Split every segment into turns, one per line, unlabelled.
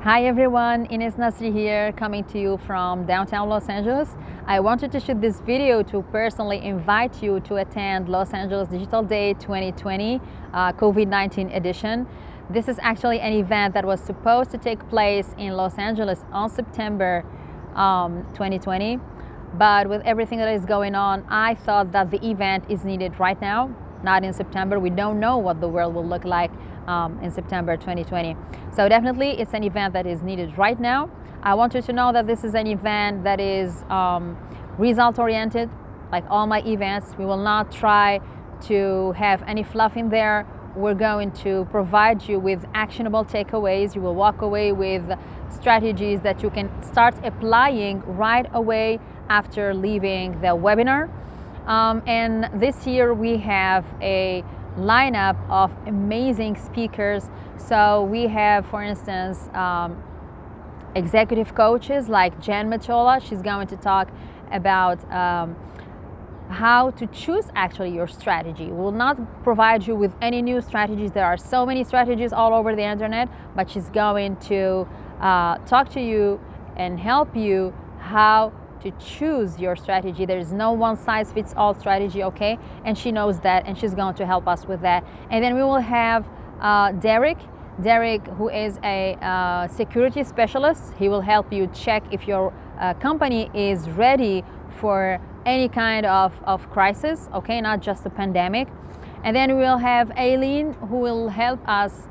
Hi everyone, Ines Nasri here, coming to you from downtown Los Angeles. I wanted to shoot this video to personally invite you to attend Los Angeles Digital Day 2020 COVID-19 edition. This is actually an event that was supposed to take place in Los Angeles on September 2020, but with everything that is going on, I thought that the event is needed right now, not in September. We don't know what the world will look like in September 2020. So definitely it's an event that is needed right now. I want you to know that this is an event that is result oriented, like all my events. We will not try to have any fluff in there. We're going to provide you with actionable takeaways. You will walk away with strategies that you can start applying right away after leaving the webinar. And this year we have a lineup of amazing speakers. So we have, for instance, executive coaches like Jen Machola. She's going to talk about how to choose actually your strategy. We will not provide you with any new strategies. There are so many strategies all over the internet, but she's going to talk to you and help you how to choose your strategy. There is no one size fits all strategy, okay? And she knows that, and she's going to help us with that. And then we will have Derek, who is a security specialist. He will help you check if your company is ready for any kind of crisis, okay? Not just a pandemic. And then we will have Aileen, who will help us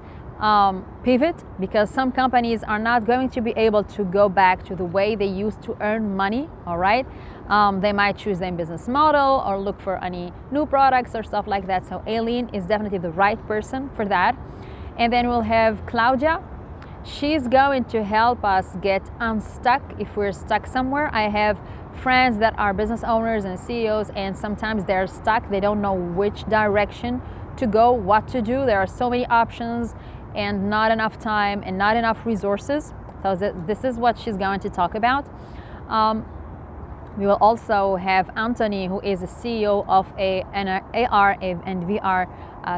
pivot, because some companies are not going to be able to go back to the way they used to earn money, all right? They might choose their business model or look for any new products or stuff like that. So Aileen is definitely the right person for that. And then we'll have Claudia. She's going to help us get unstuck if we're stuck somewhere. I have friends that are business owners and CEOs, and sometimes they're stuck. They don't know which direction to go, what to do. There are so many options and not enough time and not enough resources. So this is what she's going to talk about. We will also have Anthony, who is the CEO of an AR and VR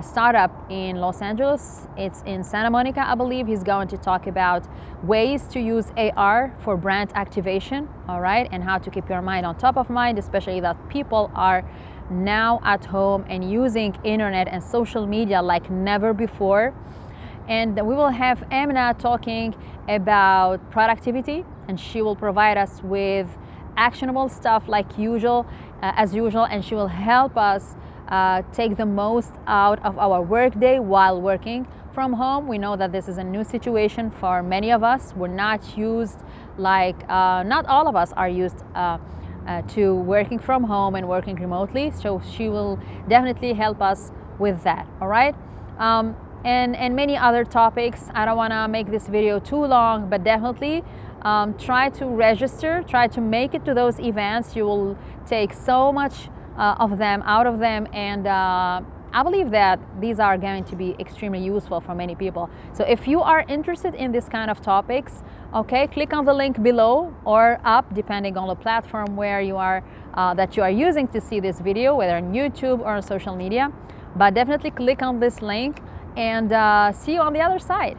startup in Los Angeles. It's in Santa Monica, I believe. He's going to talk about ways to use AR for brand activation, all right, and how to keep your mind on top of mind, especially that people are now at home and using internet and social media like never before. And we will have Emna talking about productivity, and she will provide us with actionable stuff like usual, as usual, and she will help us take the most out of our workday while working from home. We know that this is a new situation for many of us. We're not used like, not all of us are used to working from home and working remotely. So she will definitely help us with that, all right? And many other topics. I don't want to make this video too long, but definitely try to register, try to make it to those events. You will take so much of them out of them, and I believe that these are going to be extremely useful for many people. So if you are interested in this kind of topics, okay, click on the link below or up, depending on the platform where you are that you are using to see this video, whether on YouTube or on social media. But definitely click on this link, and see you on the other side.